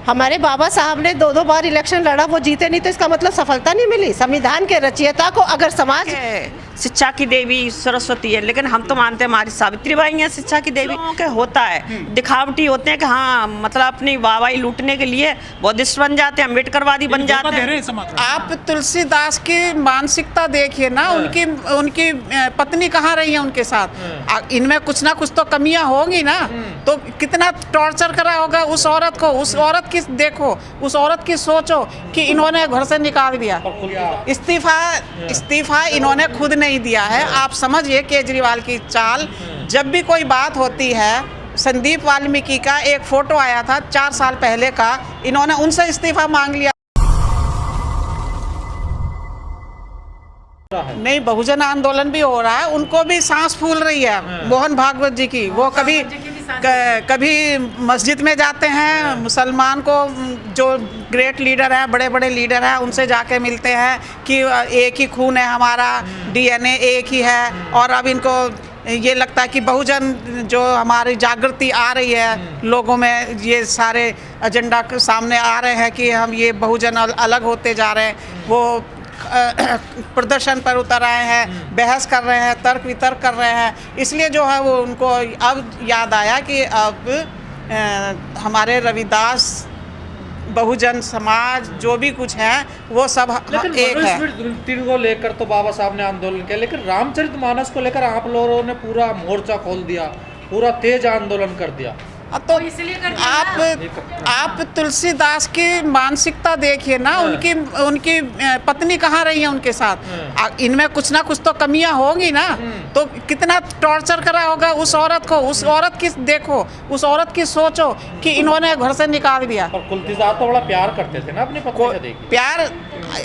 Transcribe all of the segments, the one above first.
हमारे बाबा साहब ने 2-2 बार इलेक्शन लड़ा, वो जीते नहीं तो इसका मतलब सफलता नहीं मिली। संविधान के रचयिता को अगर समाज शिक्षा की देवी सरस्वती है, लेकिन हम तो मानते हैं हमारी सावित्रीबाई है शिक्षा की देवी। के होता है दिखावटी होते हैं कि हाँ मतलब अपनी वाहवाही लूटने के लिए बुद्धिस्ट बन जाते हैं, अम्बेडकरवादी बन जाते हैं। आप तुलसीदास की मानसिकता देखिए ना, उनकी पत्नी कहाँ रही है उनके साथ। इनमें कुछ ना कुछ तो कमियां होंगी ना, तो कितना टॉर्चर करा होगा उस औरत को। उस औरत की देखो, उस औरत की सोचो कि इन्होंने घर से निकाल दिया, इस्तीफा इन्होंने खुद नहीं दिया है। आप समझिए केजरीवाल की चाल। जब भी कोई बात होती है, संदीप वाल्मीकि का एक फोटो आया था 4 साल पहले का, इन्होंने उनसे इस्तीफा मांग लिया। नहीं, बहुजन आंदोलन भी हो रहा है, उनको भी सांस फूल रही है। मोहन भागवत जी की, वो कभी मस्जिद में जाते हैं, मुसलमान को जो ग्रेट लीडर हैं, बड़े बड़े लीडर हैं, उनसे जाके मिलते हैं कि एक ही खून है हमारा, डीएनए एक ही है। और अब इनको ये लगता है कि बहुजन जो हमारी जागृति आ रही है लोगों में, ये सारे एजेंडा सामने आ रहे हैं कि हम ये बहुजन अलग होते जा रहे हैं। वो प्रदर्शन पर उतर आए हैं, बहस कर रहे हैं, तर्क वितर्क कर रहे हैं। इसलिए जो है वो उनको अब याद आया कि अब हमारे रविदास, बहुजन समाज जो भी कुछ है वो सब एक है। को लेकर तो बाबा साहब ने आंदोलन किया, लेकिन रामचरितमानस को लेकर आप लोगों ने पूरा मोर्चा खोल दिया, पूरा तेज आंदोलन कर दिया। तो आप तुलसीदास की मानसिकता देखिए ना, उनकी पत्नी कहाँ रही है उनके साथ। इनमें कुछ ना कुछ तो कमियां होंगी ना, तो कितना टॉर्चर करा होगा उस औरत को। उस औरत की देखो, उस औरत की सोचो कि इन्होंने घर से निकाल दिया। और तुलसीदास तो बड़ा प्यार करते थे ना अपनी पत्नी से। देखिए प्यार,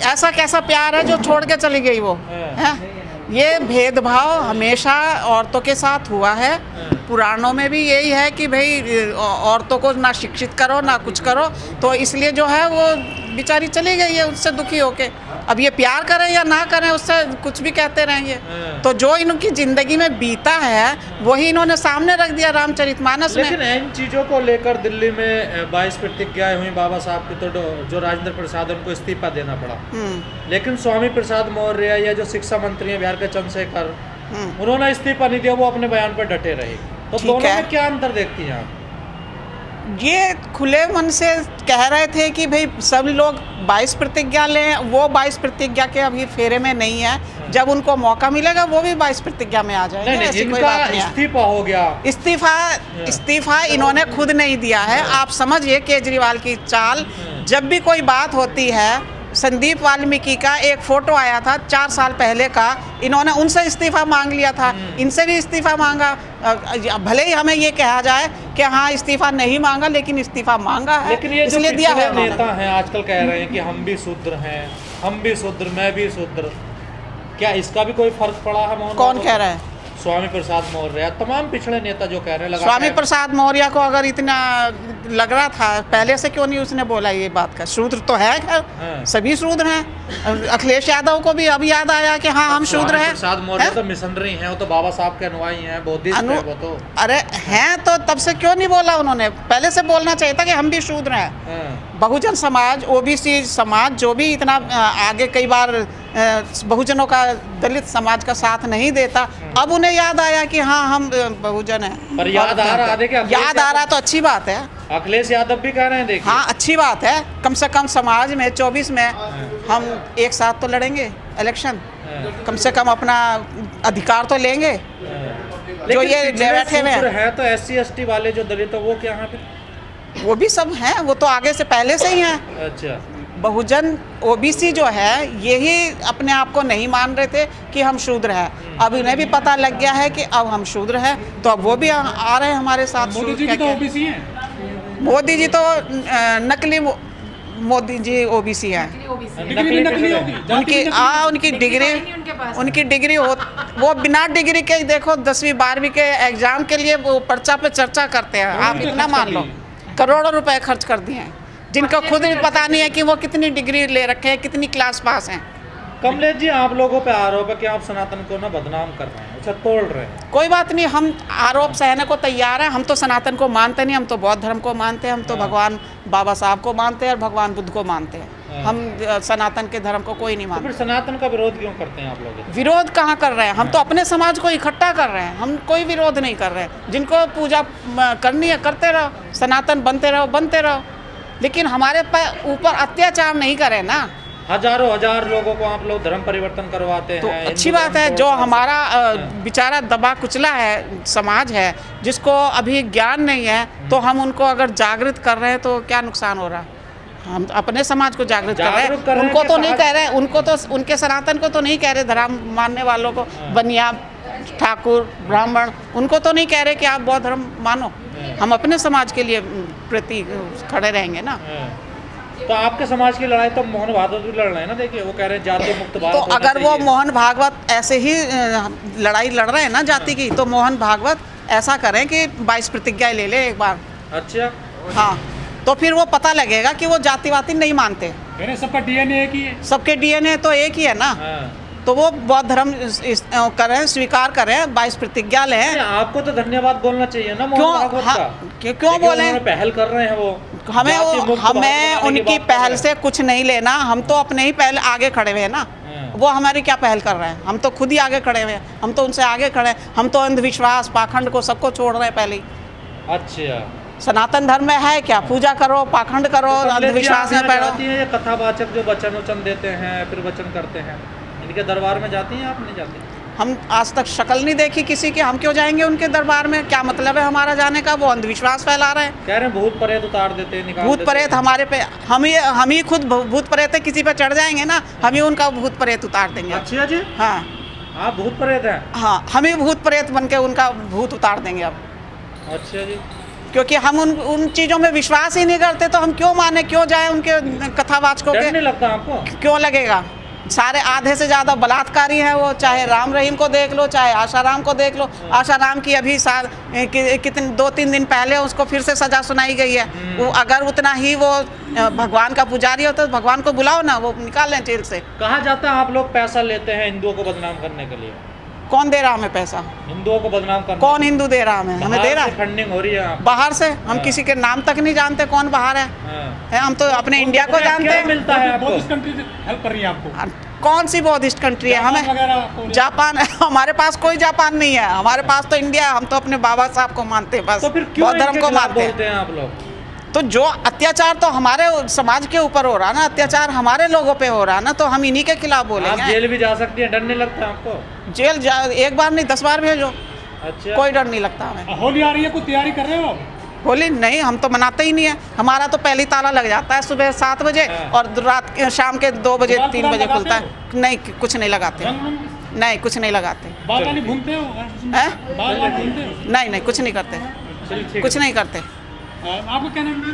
ऐसा कैसा प्यार है जो छोड़ के चली गई वो है। ये भेदभाव हमेशा औरतों के साथ हुआ है। पुराणों में भी यही है कि भाई औरतों को ना शिक्षित करो ना कुछ करो, तो इसलिए जो है वो बेचारी चली गई है उससे दुखी होके। अब ये प्यार करें या ना करें, उससे कुछ भी कहते रहेंगे। तो जो इनकी जिंदगी में बीता है वही इन्होंने सामने रख दिया रामचरितमानस में। लेकिन इन चीज़ों को लेकर दिल्ली में 22 प्रतिज्ञाएं हुई बाबा साहब की, तो जो राजेंद्र प्रसाद उनको इस्तीफा देना पड़ा। लेकिन स्वामी प्रसाद मौर्य या जो शिक्षा मंत्री हैं बिहार के चंद्रशेखर, उन्होंने इस्तीफा नहीं दिया, वो अपने बयान पर डटे रहे। तो दोनों में क्या अंतर देखती हैं आप? ये खुले मन से कह रहे थे कि भाई सब लोग 22 प्रतिज्ञा लें, वो 22 प्रतिज्ञा के अभी फेरे में नहीं है। जब उनको मौका मिलेगा वो भी 22 प्रतिज्ञा में आ जाएंगे। नहीं, इनका इस्तीफा हो गया। इस्तीफा इन्होंने खुद नहीं दिया है। आप समझिए केजरीवाल की चाल। जब भी कोई बात होती है, संदीप वाल्मीकि का एक फोटो आया था 4 साल पहले का, इन्होंने उनसे इस्तीफा मांग लिया था, इनसे भी इस्तीफा मांगा। भले ही हमें ये कहा जाए कि हाँ इस्तीफा नहीं मांगा, लेकिन इस्तीफा मांगा है, लेकिन ये इसलिए दिया है। नेता हैं आजकल कह रहे हैं कि हम भी शूद्र हैं, हम भी शूद्र, मैं भी शूद्र। क्या इसका भी कोई फर्क पड़ा है? कौन कह रहा है? स्वामी प्रसाद मौर्य, तमाम पिछड़े नेता जो कह रहे हैं। स्वामी प्रसाद मौर्य को अगर इतना लग रहा था पहले से, क्यों नहीं उसने बोला ये बात का? शूद्र तो है, सभी शूद्र हैं। अखिलेश यादव को भी अब याद आया कि हाँ हम शूद्र हैं। प्रसाद मौर्य तो मिशनरी हैं, वो तो बाबा साहब के अनुयायी हैं, बुद्धिस्ट हैं वो तो। अरे हैं तो तब से क्यों नहीं बोला उन्होंने? पहले से बोलना चाहिए था कि हम भी शूद्र हैं। बहुजन समाज, ओबीसी समाज जो भी इतना आगे, कई बार बहुजनों का, दलित समाज का साथ नहीं देता, अब उन्हें याद आया कि हाँ हम बहुजन हैं। पर याद आ रहा है, याद आ रहा तो अच्छी बात है। अखिलेश यादव भी कह रहे हैं, देखिए। हाँ अच्छी बात है, कम से कम समाज में 24 में हम एक साथ तो लड़ेंगे इलेक्शन, कम से कम अपना अधिकार तो लेंगे। जो ये बैठे हुए हैं तो SC ST वाले जो दलित है वो क्या हैं? वो भी सब हैं, वो तो आगे से पहले से ही हैं। अच्छा। बहुजन ओबीसी जो है यही अपने आप को नहीं मान रहे थे कि हम शूद्र हैं। अब इन्हें भी पता लग गया है कि अब हम शूद्र हैं, तो अब वो भी आ रहे हैं हमारे साथ। मोदी जी तो ओबीसी हैं। मोदी जी तो नकली मोदी जी ओबीसी हैं। उनकी डिग्री वो बिना डिग्री के देखो 10वीं 12वीं के एग्जाम के लिए वो पर्चा पे चर्चा करते हैं। आप इतना मान लो, करोड़ों रुपए खर्च कर दिए हैं, जिनको खुद भी पता नहीं है कि वो कितनी डिग्री ले रखे हैं, कितनी क्लास पास हैं। कमलेश जी, आप लोगों पे आरोप है कि आप सनातन को ना बदनाम कर रहे हैं। अच्छा, तोड़ रहे हैं। कोई बात नहीं, हम आरोप सहने को तैयार हैं। हम तो सनातन को मानते नहीं, हम तो बौद्ध धर्म को मानते हैं, हम तो भगवान बाबा साहब को मानते हैं और भगवान बुद्ध को मानते हैं। हम सनातन के धर्म को कोई नहीं तो मानते। फिर सनातन का विरोध क्यों करते हैं आप लोग? विरोध कहाँ कर रहे हैं? हम तो अपने समाज को इकट्ठा कर रहे हैं, हम कोई विरोध नहीं कर रहे हैं। जिनको पूजा करनी है करते रहो, सनातन बनते रहो, लेकिन हमारे ऊपर अत्याचार नहीं करें ना। हजारों हजार लोगों को आप लोग धर्म परिवर्तन करवाते तो हैं। अच्छी बात है। जो हमारा बेचारा दबा कुचला है समाज है, जिसको अभी ज्ञान नहीं है, तो हम उनको अगर जागृत कर रहे हैं तो क्या नुकसान हो रहा है? हम अपने समाज को जागृत कर रहे हैं, उनको तो नहीं कह रहे, उनको तो उनके सनातन को तो नहीं कह रहे, धर्म मानने वालों को, बनिया ठाकुर ब्राह्मण, उनको तो नहीं कह रहे कि आप बौद्ध धर्म मानो। हम अपने समाज के लिए प्रति खड़े रहेंगे ना। तो आपके समाज की लड़ाई तो मोहन भागवत भी लड़ रहे हैं ना। देखिए वो कह रहे हैं जाति मुक्त भारत तो होना अगर वो चाहिए। मोहन भागवत ऐसे ही लड़ाई लड़ रहे हैं ना जाति की, तो मोहन भागवत ऐसा करें कि 22 प्रतिज्ञा ले ले एक बार। अच्छा, हाँ, तो फिर वो पता लगेगा कि वो जातिवादी नहीं मानते। मेरे सबका डीएनए एक ही है। सबके डीएनए तो एक ही है ना। हाँ। तो वो बौद्ध धर्म करें, स्वीकार करें, 22 प्रतिज्ञा लें। नहीं, आपको तो धन्यवाद बोलना चाहिए ना मोहन क्यों? भागवत हाँ, का। क्यों बोले? उन्होंने पहल कर रहे हैं वो। हमें जाति मुक्त भारत हमें बनाने की उनकी बात कर पहल रहे से कुछ नहीं लेना। हम तो अपने ही पहले आगे खड़े हुए हैं ना। हैं। वो हमारी क्या पहल कर रहे हैं? हम तो खुद ही आगे खड़े हुए हैं, हम तो उनसे आगे खड़े हैं। हम तो अंधविश्वास पाखंड को सबको छोड़ रहे हैं पहले ही। अच्छा, सनातन धर्म में है क्या? पूजा करो, पाखंड करो, अंधविश्वास में पढ़ो। जाती है ये कथावाचक जो वचन वचन देते हैं फिर वचन करते हैं, इनके दरबार में जाती हैं? आप नहीं जाती? हम आज तक शक्ल नहीं देखी किसी की, हम क्यों जाएंगे उनके दरबार में? क्या मतलब है हमारा जाने का? वो अंधविश्वास फैला रहे हैं। कह रहे हैं भूत प्रेत उतार देते हैं, निकाल भूत देते प्रेत हैं। हमारे पे, हम ही खुद भूत प्रेत है, किसी पे चढ़ जाएंगे ना, हम ही उनका भूत प्रेत उतार देंगे। अच्छा जी, हाँ आप भूत प्रेत हैं? हाँ, हम ही भूत प्रेत बन के उनका भूत उतार देंगे अब। अच्छा जी, क्योंकि हम उन चीज़ों में विश्वास ही नहीं करते, तो हम क्यों माने, क्यों जाए उनके कथावाचकों डर के? नहीं लगता आपको? क्यों लगेगा? सारे आधे से ज़्यादा बलात्कारी हैं वो। चाहे राम रहीम को देख लो, चाहे आशाराम को देख लो। आशाराम की अभी कितने 2-3 दिन पहले उसको फिर से सज़ा सुनाई गई है। वो अगर उतना ही वो भगवान का पुजारी होता तो भगवान को बुलाओ ना, वो निकाल लें जेल से। कहा जाता है आप लोग पैसा लेते हैं हिंदुओं को बदनाम करने के लिए। कौन दे रहा हमें पैसा? हिंदुओं को बदनाम करने कौन हिंदू दे रहा हमें? हमें दे रहा है फंडिंग हो रही है आप? बाहर से। हम किसी के नाम तक नहीं जानते कौन बाहर है। हाँ। हम तो अपने इंडिया को जानते क्या हैं। मिलता है आपको? बहुत कंट्री हेल्प कर रही है आपको। कौन सी बौद्धिस्ट कंट्री है? जापान हमें वगैरह आपको- जापान हमारे पास कोई जापान नहीं है, हमारे पास तो इंडिया है। हम तो अपने बाबा साहब को मानते हैं, बस तो फिर क्यों बौद्ध धर्म इनके को खिलाफ मानते हैं। बोलते हैं आप लोग? तो जो अत्याचार तो हमारे समाज के ऊपर हो रहा है ना, अत्याचार हमारे लोगों पे हो रहा है ना, तो हम इन्हीं के खिलाफ आप बोलेंगे। जेल भी जा सकती है, डर नहीं लगता आपको? जेल एक बार नहीं 10 बार भेजो, अच्छा, कोई डर नहीं लगता हमें। होली आ रही है, कुछ तैयारी कर रहे हो आप? होली नहीं, हम तो मनाते ही नहीं है। हमारा तो पहले ही ताला लग जाता है सुबह 7 बजे हाँ। और शाम के 2 बजे गुलाल 3 बजे लगाते खुलता हो? है। नहीं, कुछ नहीं लगाते, रंग वंग? नहीं कुछ नहीं लगाते। बाल वाली घूमते हो? हैं? बाल वाल घूमते हो? नहीं नहीं कुछ नहीं करते, चलिए ठीक कुछ नहीं करते। आपका क्या नाम है?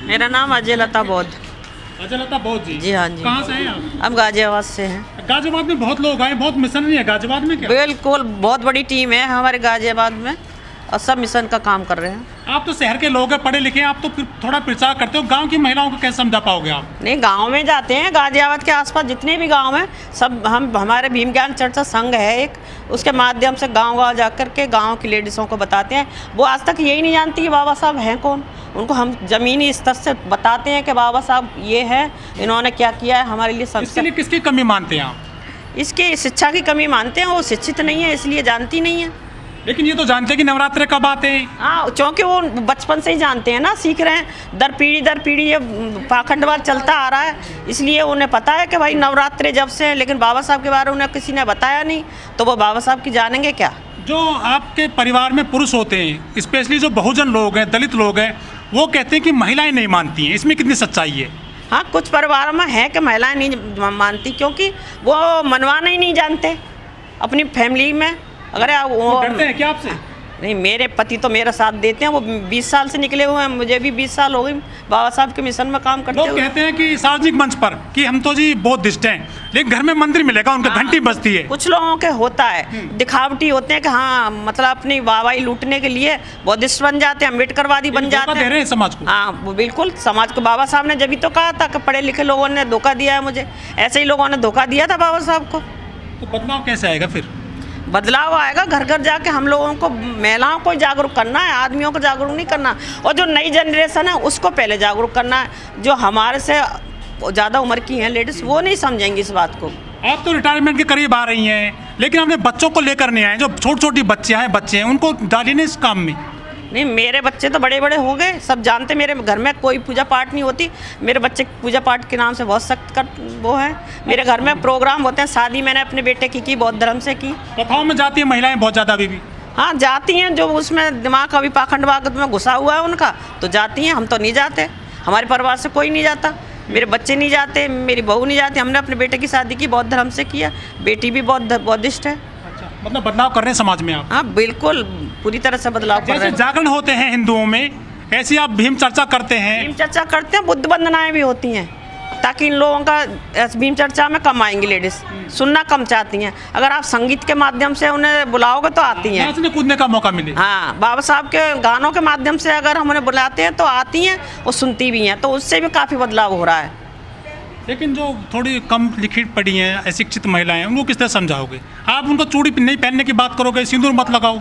मेरा नाम अजय लता बौद्ध। अजय लता बौद्ध जी। जी हाँ जी। कहाँ से हैं आप? हम गाजियाबाद से हैं। गाजियाबाद में बहुत लोग आए, बहुत मिशनरी है गाजियाबाद में क्या? बिल्कुल, बहुत बड़ी टीम है हमारे गाजियाबाद में और सब मिशन का काम कर रहे हैं। आप तो शहर के लोग हैं, पढ़े लिखे हैं, आप तो फिर थोड़ा प्रचार करते हो। गांव की महिलाओं को कैसे समझा पाओगे आप? नहीं, गांव में जाते हैं। गाजियाबाद के आसपास जितने भी गांव हैं सब हमारे भीम ज्ञान चर्चा संघ है एक, उसके माध्यम से गांव जा कर के गांव की लेडीज़ों को बताते हैं। वो आज तक यही नहीं जानती कि बाबा साहब हैं कौन। उनको हम ज़मीनी स्तर से बताते हैं कि बाबा साहब ये है, इन्होंने क्या किया है हमारे लिए। इसके सबसे लिए किसकी कमी मानते हैं आप? इसके शिक्षा की कमी मानते हैं। वो शिक्षित नहीं है इसलिए जानती नहीं है। लेकिन ये तो जानते हैं कि नवरात्रे कब आते हैं। हाँ, क्योंकि वो बचपन से ही जानते हैं ना, सीख रहे हैं। दर पीढ़ी ये पाखंडवाद चलता आ रहा है, इसलिए उन्हें पता है कि भाई नवरात्रे जब से हैं। लेकिन बाबा साहब के बारे में उन्हें किसी ने बताया नहीं, तो वो बाबा साहब की जानेंगे क्या? जो आपके परिवार में पुरुष होते हैं, स्पेशली जो बहुजन लोग हैं, दलित लोग हैं, वो कहते हैं कि महिलाएं नहीं मानती हैं। इसमें कितनी सच्चाई है? हाँ, कुछ परिवारों में है कि महिलाएं नहीं मानती, क्योंकि वो मनवाना ही नहीं जानते अपनी फैमिली में। अगर वो डरते हैं क्या आपसे? नहीं, मेरे पति तो मेरा साथ देते हैं। वो 20 साल से निकले हुए हैं, मुझे भी 20 साल हो गई बाबा साहब के मिशन में काम करते लोग हुए। कहते हैं कि सार्वजनिक मंच पर कि हम तो जी बौद्धिस्ट हैं, लेकिन घर में मंदिर मिलेगा, उनका घंटी बजती है। कुछ लोगों के होता है, दिखावटी होते हैं कि हाँ मतलब अपनी वाहवाही लूटने के लिए बौद्धिस्ट बन जाते हैं, अम्बेडकरवादी बन धोखा जाते दे रहे हैं। हैं समाज को। हाँ, वो बिल्कुल समाज को बाबा साहब ने जब तो कहा था कि पढ़े लिखे लोगों ने धोखा दिया है मुझे। ऐसे ही लोगों ने धोखा दिया था बाबा साहब को। तो बदलाव कैसे आएगा फिर? बदलाव आएगा। घर घर जाके हम लोगों को, महिलाओं को जागरूक करना है, आदमियों को जागरूक नहीं करना। और जो नई जनरेशन है उसको पहले जागरूक करना है। जो हमारे से ज़्यादा उम्र की हैं लेडीज़, वो नहीं समझेंगी इस बात को। आप तो रिटायरमेंट के करीब आ रही हैं, लेकिन अपने बच्चों को लेकर नहीं आए। जो छोटी छोटी बच्चे हैं उनको डालिए नहीं इस काम में। नहीं, मेरे बच्चे तो बड़े बड़े हो गए, सब जानते। मेरे घर में कोई पूजा पाठ नहीं होती। मेरे बच्चे पूजा पाठ के नाम से बहुत सख्त वो है। मेरे घर में प्रोग्राम होते हैं। शादी मैंने अपने बेटे की बौद्ध धर्म से की। कथाओं में जाती है महिलाएं बहुत ज़्यादा अभी भी। हाँ, जाती हैं। जो उसमें दिमाग का भी पाखंडवाद में घुसा हुआ है उनका, तो जाती हैं। हम तो नहीं जाते, हमारे परिवार से कोई नहीं जाता। मेरे बच्चे नहीं जाते, मेरी बहू नहीं जाती। हमने अपने बेटे की शादी की बौद्ध धर्म से किया। बेटी भी बौद्धिस्ट है। अच्छा, मतलब बदलाव कर रहे हैं समाज में आप। हाँ बिल्कुल, पूरी तरह से बदलाव कर रहे जैसे हैं। जागरण होते हैं हिंदुओं में, ऐसी आप भीम चर्चा करते हैं। भीम चर्चा करते हैं, बुद्ध वंदनाएं भी होती हैं, ताकि इन लोगों का भीम चर्चा में कम आएंगी। लेडीज़ सुनना कम चाहती हैं। अगर आप संगीत के माध्यम से उन्हें बुलाओगे तो आती हैं। नाचने कूदने का मौका मिले। हाँ, बाबा साहब के गानों के माध्यम से अगर हम उन्हें बुलाते हैं तो आती हैं और सुनती भी हैं, तो उससे भी काफ़ी बदलाव हो रहा है। लेकिन जो थोड़ी कम लिखित पढ़ी हैं, अशिक्षित महिलाएं हैं, उनको किस तरह समझाओगे आप? उनको चूड़ी नहीं पहनने की बात करोगे, सिंदूर मत लगाओ।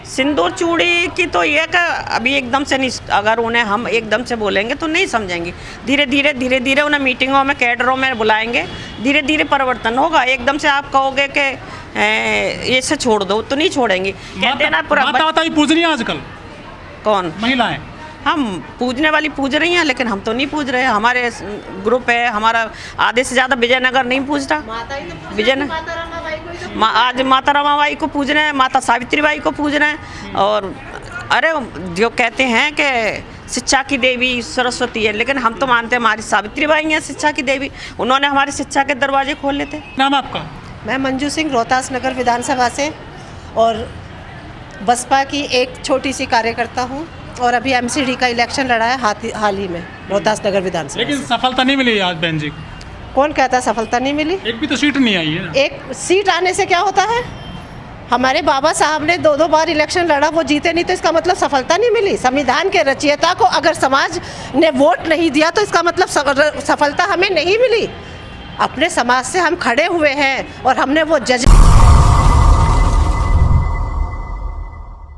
सिंदूर चूड़ी की तो ये कि अभी एकदम से नहीं, अगर उन्हें हम एकदम से बोलेंगे तो नहीं समझेंगे। धीरे धीरे उन्हें मीटिंगों में, कैडरों में बुलाएंगे। धीरे धीरे परिवर्तन होगा। एकदम से आप कहोगे कि ये से छोड़ दो तो नहीं छोड़ेंगे। कहते हैं ना पूरा माता भी पूज रही है आजकल कौन महिलाएं। हम पूजने वाली पूज रही हैं, लेकिन हम तो नहीं पूज रहे। हमारे ग्रुप है, हमारा आधे से ज़्यादा विजयनगर नहीं पूजता। आज माता रमाबाई को पूज रहे हैं, माता सावित्री बाई को पूज रहे हैं। और अरे जो कहते हैं कि शिक्षा की देवी सरस्वती है, लेकिन हम तो मानते हैं हमारी सावित्री बाई हैं शिक्षा की देवी। उन्होंने हमारी शिक्षा के दरवाजे खोले थे। नाम आपका? मैं मंजू सिंह, रोहतास नगर विधानसभा से, और बसपा की एक छोटी सी कार्यकर्ता हूँ। और अभी एमसीडी का इलेक्शन लड़ा है हाल ही में रोहतास नगर विधानसभा। लेकिन सफलता नहीं मिली आज बहन जी। कौन कहता है सफलता नहीं मिली? एक भी तो सीट नहीं आई है। एक सीट आने से क्या होता है? हमारे बाबा साहब ने 2 बार इलेक्शन लड़ा, वो जीते नहीं, तो इसका मतलब सफलता नहीं मिली। संविधान के रचयिता को अगर समाज ने वोट नहीं दिया तो इसका मतलब सफलता हमें नहीं मिली। अपने समाज से हम खड़े हुए हैं और हमने वो जज